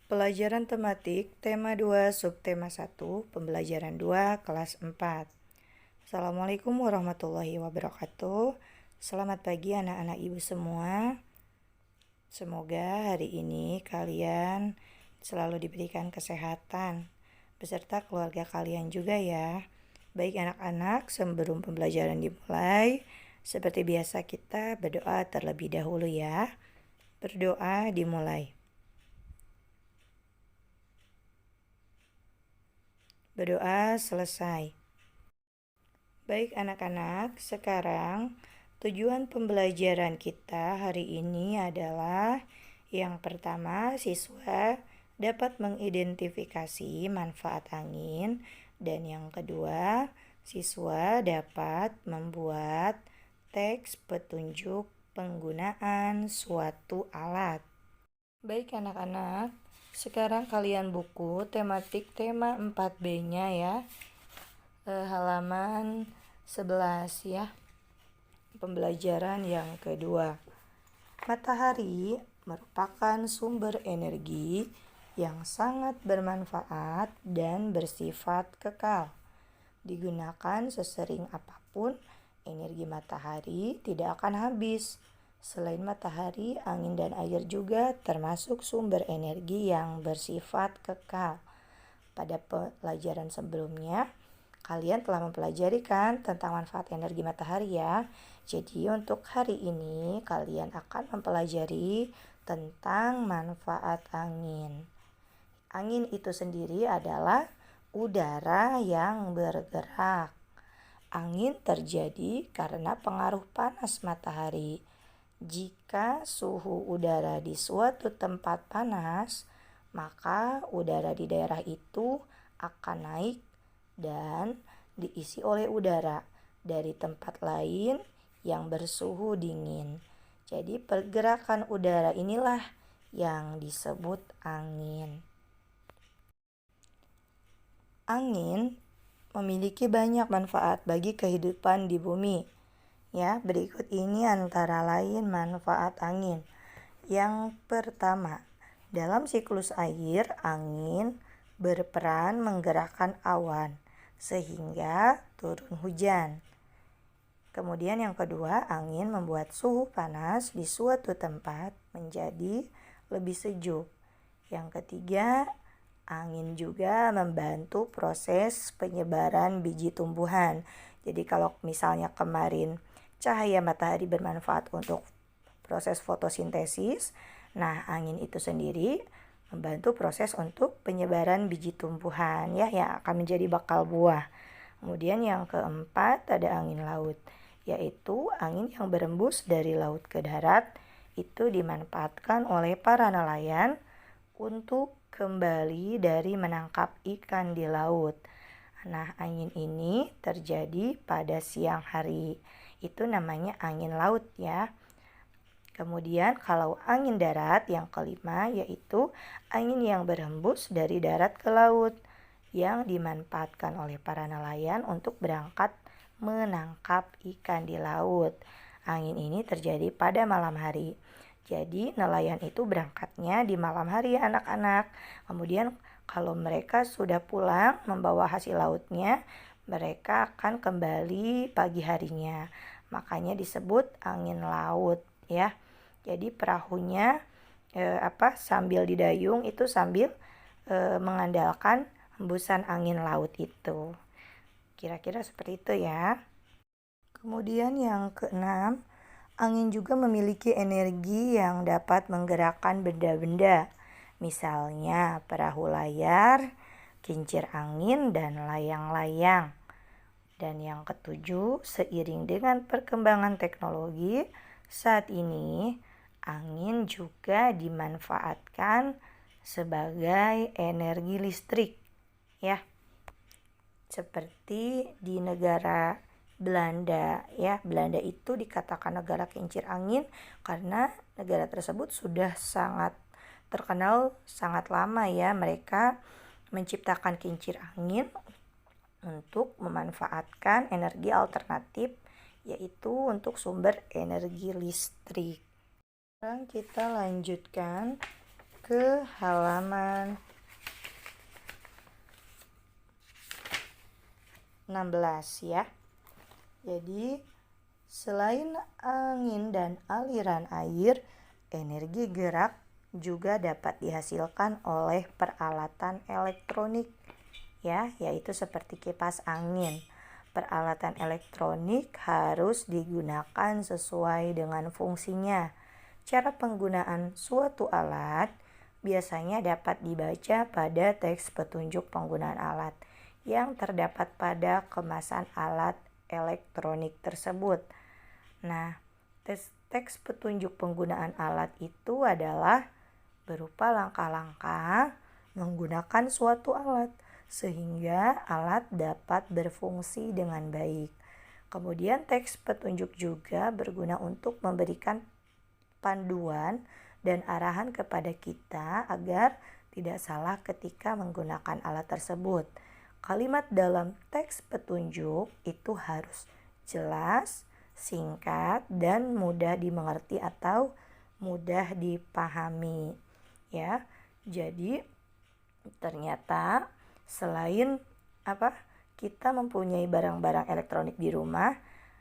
Pelajaran tematik tema 2 subtema 1 pembelajaran 2 kelas 4. Assalamualaikum warahmatullahi wabarakatuh. Selamat pagi anak-anak ibu semua. Semoga hari ini kalian selalu diberikan kesehatan beserta keluarga kalian juga ya. Baik anak-anak, sebelum pembelajaran dimulai, seperti biasa kita berdoa terlebih dahulu ya. Berdoa dimulai. Berdoa selesai. Baik anak-anak, sekarang tujuan pembelajaran kita hari ini adalah yang pertama, siswa dapat mengidentifikasi manfaat angin, dan yang kedua, siswa dapat membuat teks petunjuk penggunaan suatu alat. Baik anak-anak, sekarang kalian buku tematik tema 4B-nya ya, halaman 11 ya, pembelajaran yang kedua. Matahari merupakan sumber energi yang sangat bermanfaat dan bersifat kekal. Digunakan sesering apapun, energi matahari tidak akan habis. Selain matahari, angin dan air juga termasuk sumber energi yang bersifat kekal. Pada pelajaran sebelumnya, kalian telah mempelajari kan tentang manfaat energi matahari ya. Jadi untuk hari ini kalian akan mempelajari tentang manfaat angin. Angin itu sendiri adalah udara yang bergerak. Angin terjadi karena pengaruh panas matahari. Jika suhu udara di suatu tempat panas, maka udara di daerah itu akan naik dan diisi oleh udara dari tempat lain yang bersuhu dingin. Jadi pergerakan udara inilah yang disebut angin. Angin memiliki banyak manfaat bagi kehidupan di bumi. Ya, berikut ini antara lain manfaat angin. Yang pertama, dalam siklus air, angin berperan menggerakkan awan sehingga turun hujan. Kemudian yang kedua, angin membuat suhu panas di suatu tempat menjadi lebih sejuk. Yang ketiga, angin juga membantu proses penyebaran biji tumbuhan. Jadi kalau misalnya kemarin cahaya matahari bermanfaat untuk proses fotosintesis, nah angin itu sendiri membantu proses untuk penyebaran biji tumbuhan ya yang akan menjadi bakal buah. Kemudian yang keempat ada angin laut, yaitu angin yang berembus dari laut ke darat itu dimanfaatkan oleh para nelayan untuk kembali dari menangkap ikan di laut. Nah, angin ini terjadi pada siang hari. Itu namanya angin laut ya. Kemudian kalau angin darat yang kelima yaitu angin yang berhembus dari darat ke laut yang dimanfaatkan oleh para nelayan untuk berangkat menangkap ikan di laut. Angin ini terjadi pada malam hari. Jadi nelayan itu berangkatnya di malam hari ya anak-anak. Kemudian kalau mereka sudah pulang membawa hasil lautnya, mereka akan kembali pagi harinya. Makanya disebut angin laut ya. Jadi perahunya sambil didayung itu sambil mengandalkan hembusan angin laut itu. Kira-kira seperti itu ya. Kemudian yang keenam, angin juga memiliki energi yang dapat menggerakkan benda-benda. Misalnya perahu layar, kincir angin, dan layang-layang. Dan yang ketujuh, seiring dengan perkembangan teknologi, saat ini angin juga dimanfaatkan sebagai energi listrik ya. Seperti di negara Belanda ya. Belanda itu dikatakan negara kincir angin karena negara tersebut sudah sangat terkenal sangat lama ya. Mereka menciptakan kincir angin untuk memanfaatkan energi alternatif yaitu untuk sumber energi listrik. Sekarang kita lanjutkan ke halaman 16 ya. Jadi selain angin dan aliran air, energi gerak juga dapat dihasilkan oleh peralatan elektronik ya, yaitu seperti kipas angin. Peralatan elektronik harus digunakan sesuai dengan fungsinya. Cara penggunaan suatu alat biasanya dapat dibaca pada teks petunjuk penggunaan alat yang terdapat pada kemasan alat elektronik tersebut. Nah, teks petunjuk penggunaan alat itu adalah berupa langkah-langkah menggunakan suatu alat sehingga alat dapat berfungsi dengan baik. Kemudian teks petunjuk juga berguna untuk memberikan panduan dan arahan kepada kita agar tidak salah ketika menggunakan alat tersebut. Kalimat dalam teks petunjuk itu harus jelas, singkat, dan mudah dimengerti atau mudah dipahami. Ya, jadi ternyata selain kita mempunyai barang-barang elektronik di rumah,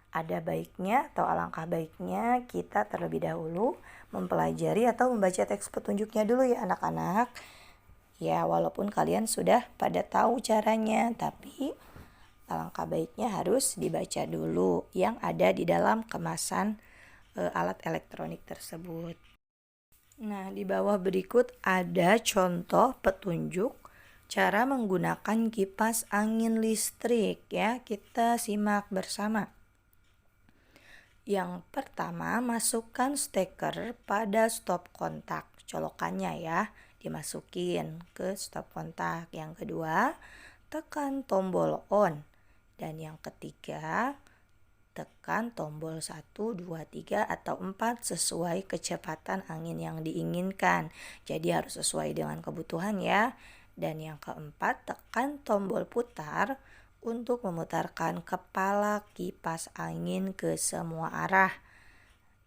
ada baiknya atau alangkah baiknya kita terlebih dahulu mempelajari atau membaca teks petunjuknya dulu ya anak-anak. Ya, walaupun kalian sudah pada tahu caranya, tapi alangkah baiknya harus dibaca dulu yang ada di dalam kemasan alat elektronik tersebut. Nah, di bawah berikut ada contoh petunjuk cara menggunakan kipas angin listrik ya. Kita simak bersama. Yang pertama, masukkan steker pada stop kontak. Colokannya ya, dimasukin ke stop kontak. Yang kedua, tekan tombol on. Dan yang ketiga, tekan tombol 1, 2, 3, atau 4 sesuai kecepatan angin yang diinginkan. Jadi harus sesuai dengan kebutuhan ya. Dan yang keempat, tekan tombol putar untuk memutarkan kepala kipas angin ke semua arah.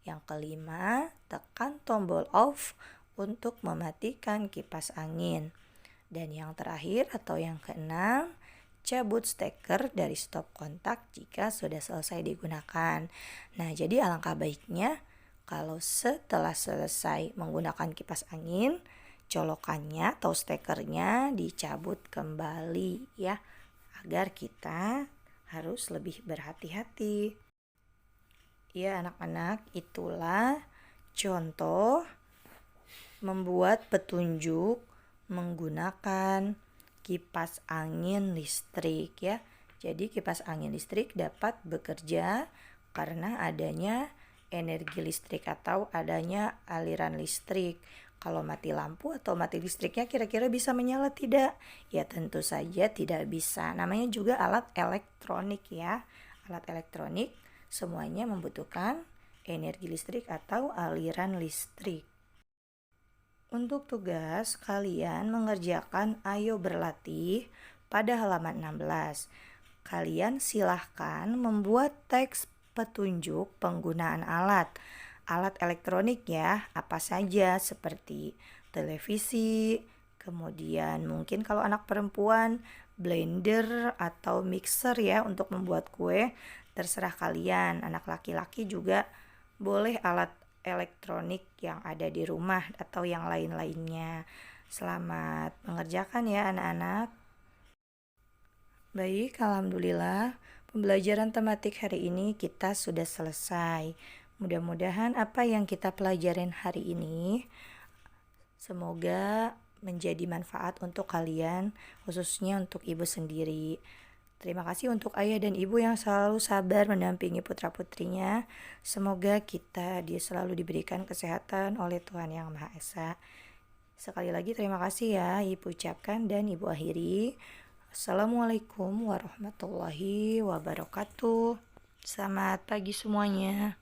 Yang kelima, tekan tombol off untuk mematikan kipas angin. Dan yang terakhir atau yang keenam, cabut steker dari stop kontak jika sudah selesai digunakan. Nah, jadi alangkah baiknya kalau setelah selesai menggunakan kipas angin, colokannya atau stekernya dicabut kembali ya, agar kita harus lebih berhati-hati. Ya anak-anak, itulah contoh membuat petunjuk menggunakan kipas angin listrik ya. Jadi kipas angin listrik dapat bekerja karena adanya energi listrik atau adanya aliran listrik. Kalau mati lampu atau mati listriknya kira-kira bisa menyala tidak? Ya tentu saja tidak bisa. Namanya juga alat elektronik ya. Alat elektronik semuanya membutuhkan energi listrik atau aliran listrik. Untuk tugas, kalian mengerjakan ayo berlatih pada halaman 16. Kalian silahkan membuat teks petunjuk penggunaan alat elektronik ya, apa saja seperti televisi, kemudian mungkin kalau anak perempuan blender atau mixer ya untuk membuat kue, terserah kalian. Anak laki-laki juga boleh alat elektronik yang ada di rumah atau yang lain-lainnya. Selamat mengerjakan ya anak-anak. Baik, alhamdulillah pembelajaran tematik hari ini kita sudah selesai. Mudah-mudahan apa yang kita pelajarin hari ini semoga menjadi manfaat untuk kalian, khususnya untuk ibu sendiri. Terima kasih untuk ayah dan ibu yang selalu sabar mendampingi putra-putrinya. Semoga kita selalu diberikan kesehatan oleh Tuhan Yang Maha Esa. Sekali lagi terima kasih ya ibu ucapkan dan ibu akhiri. Assalamualaikum warahmatullahi wabarakatuh. Selamat pagi semuanya.